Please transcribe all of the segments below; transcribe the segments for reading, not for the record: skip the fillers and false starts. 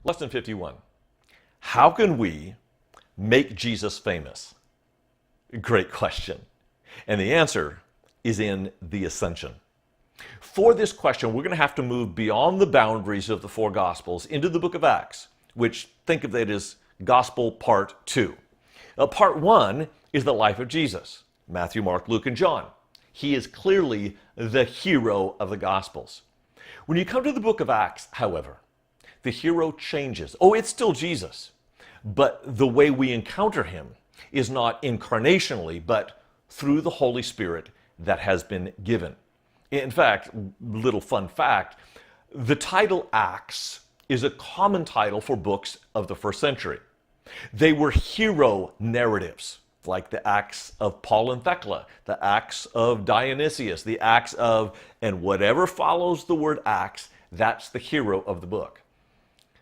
Lesson 51. How can we make Jesus famous? Great question. And the answer is in the ascension. For this question, we're going to have to move beyond the boundaries of the four Gospels into the book of Acts, which think of that as Gospel Part 2. Part 1 is the life of Jesus, Matthew, Mark, Luke, and John. He is clearly the hero of the Gospels. When you come to the book of Acts, however, the hero changes. Oh, it's still Jesus, but the way we encounter him is not incarnationally, but through the Holy Spirit that has been given. In fact, little fun fact, the title Acts is a common title for books of the first century. They were hero narratives, like the Acts of Paul and Thecla, the Acts of Dionysius, the Acts of, and whatever follows the word Acts, that's the hero of the book.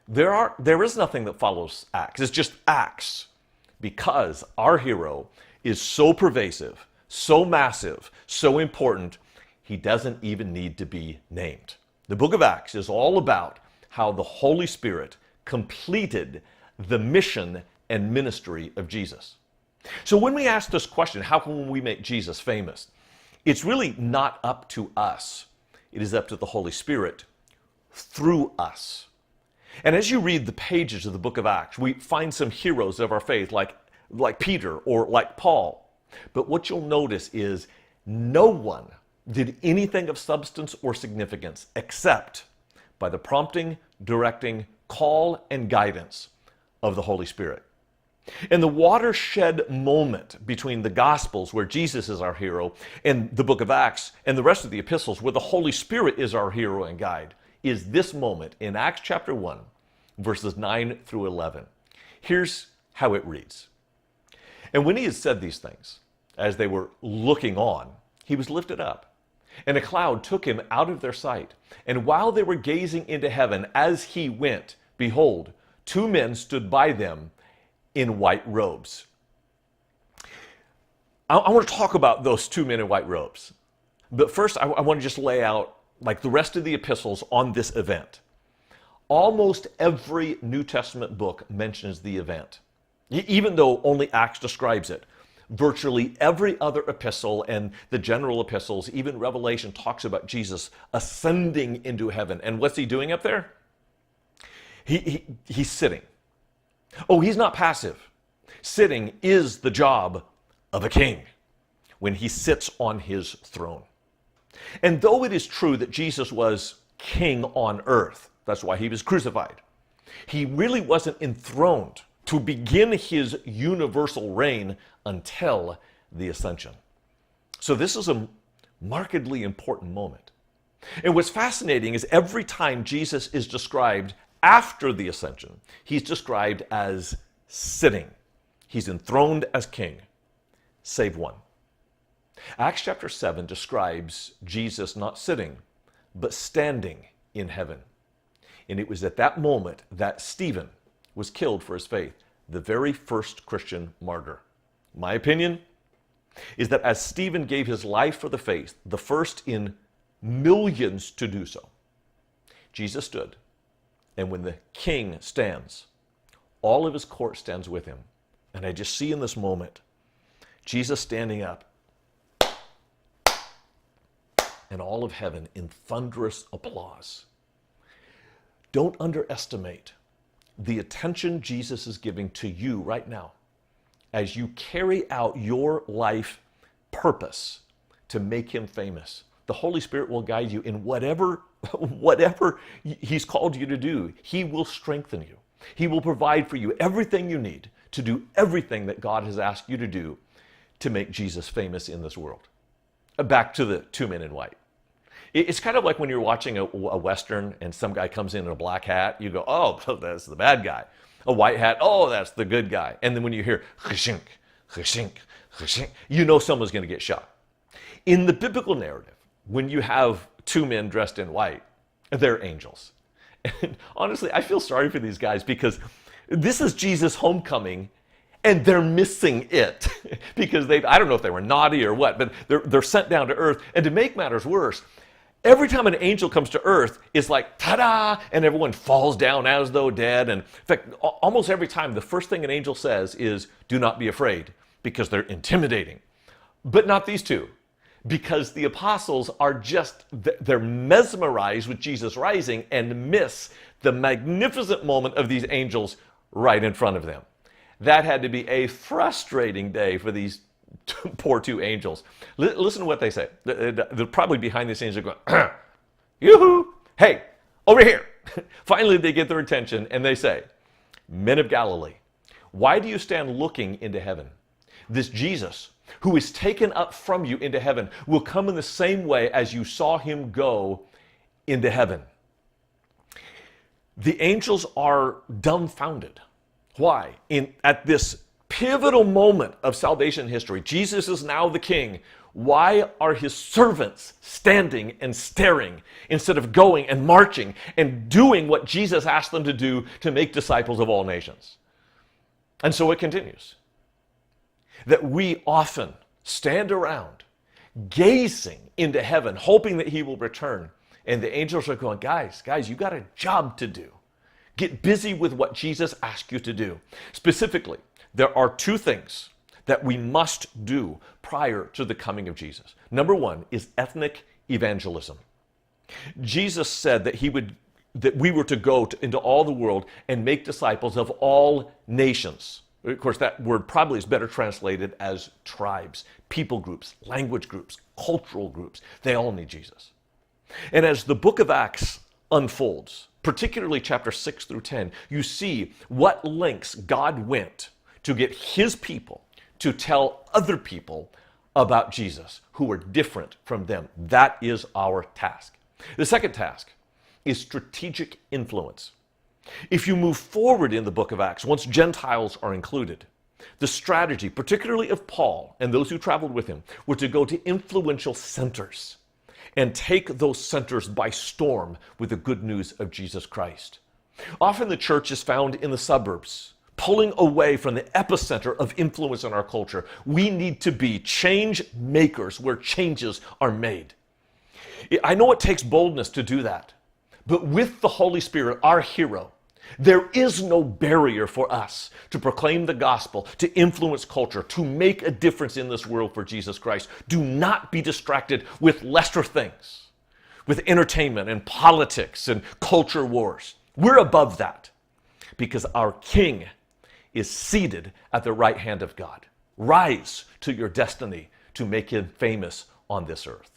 There is nothing that follows Acts. It's just Acts, because our hero is so pervasive, so massive, so important, he doesn't even need to be named. The book of Acts is all about how the Holy Spirit completed the mission and ministry of Jesus. So when we ask this question, how can we make Jesus famous? It's really not up to us. It is up to the Holy Spirit through us. And as you read the pages of the book of Acts, we find some heroes of our faith like Peter or like Paul. But what you'll notice is no one did anything of substance or significance except by the prompting, directing, call, and guidance of the Holy Spirit. And the watershed moment between the Gospels, where Jesus is our hero, and the book of Acts, and the rest of the epistles, where the Holy Spirit is our hero and guide, is this moment in Acts chapter 1, verses 9 through 11. Here's how it reads. And when he had said these things, as they were looking on, he was lifted up, and a cloud took him out of their sight. And while they were gazing into heaven as he went, behold, two men stood by them in white robes. I want to talk about those two men in white robes. But first, I want to just lay out, like the rest of the epistles, on this event. Almost every New Testament book mentions the event, even though only Acts describes it. Virtually every other epistle and the general epistles, even Revelation, talks about Jesus ascending into heaven. And what's he doing up there? He's sitting. Oh, he's not passive. Sitting is the job of a king when he sits on his throne. And though it is true that Jesus was king on earth, that's why he was crucified, he really wasn't enthroned to begin his universal reign until the ascension. So this is a markedly important moment. And what's fascinating is every time Jesus is described after the ascension, he's described as sitting. He's enthroned as king, save one. Acts chapter 7 describes Jesus not sitting, but standing in heaven. And it was at that moment that Stephen was killed for his faith, the very first Christian martyr. My opinion is that as Stephen gave his life for the faith, the first in millions to do so, Jesus stood. And when the king stands, all of his court stands with him. And I just see in this moment, Jesus standing up, and all of heaven in thunderous applause. Don't underestimate the attention Jesus is giving to you right now as you carry out your life purpose to make him famous. The Holy Spirit will guide you in whatever he's called you to do. He will strengthen you. He will provide for you everything you need to do everything that God has asked you to do to make Jesus famous in this world. Back to the two men in white. It's kind of like when you're watching a Western and some guy comes in a black hat, you go, oh, that's the bad guy. A white hat, oh, that's the good guy. And then when you hear, chishink, chishink, chishink, you know someone's going to get shot. In the biblical narrative, when you have two men dressed in white, they're angels. And honestly, I feel sorry for these guys because this is Jesus' homecoming and they're missing it because I don't know if they were naughty or what, but they're sent down to earth. And to make matters worse, Every time an angel comes to earth, it's like, ta-da, and everyone falls down as though dead. And in fact, almost every time, the first thing an angel says is, do not be afraid, because they're intimidating. But not these two, because the apostles are just, they're mesmerized with Jesus rising and miss the magnificent moment of these angels right in front of them. That had to be a frustrating day for these poor two angels. Listen to what they say. They're probably behind the scenes. They're going, yoo-hoo, hey, over here. Finally, they get their attention and they say, men of Galilee, why do you stand looking into heaven? This Jesus, who is taken up from you into heaven, will come in the same way as you saw him go into heaven. The angels are dumbfounded. Why? At this pivotal moment of salvation history, Jesus is now the king. Why are his servants standing and staring instead of going and marching and doing what Jesus asked them to do to make disciples of all nations? And so it continues. That we often stand around gazing into heaven, hoping that he will return. And the angels are going, guys, you got a job to do. Get busy with what Jesus asked you to do. Specifically, there are two things that we must do prior to the coming of Jesus. Number one is ethnic evangelism. Jesus said that we were to go into all the world and make disciples of all nations. Of course, that word probably is better translated as tribes, people groups, language groups, cultural groups. They all need Jesus. And as the book of Acts unfolds, particularly chapter 6 through 10, you see what lengths God went to get his people to tell other people about Jesus who were different from them. That is our task. The second task is strategic influence. If you move forward in the book of Acts, once Gentiles are included, the strategy, particularly of Paul and those who traveled with him, were to go to influential centers and take those centers by storm with the good news of Jesus Christ. Often the church is found in the suburbs, pulling away from the epicenter of influence in our culture. We need to be change makers where changes are made. I know it takes boldness to do that, but with the Holy Spirit, our hero, there is no barrier for us to proclaim the gospel, to influence culture, to make a difference in this world for Jesus Christ. Do not be distracted with lesser things, with entertainment and politics and culture wars. We're above that because our King is seated at the right hand of God. Rise to your destiny to make him famous on this earth.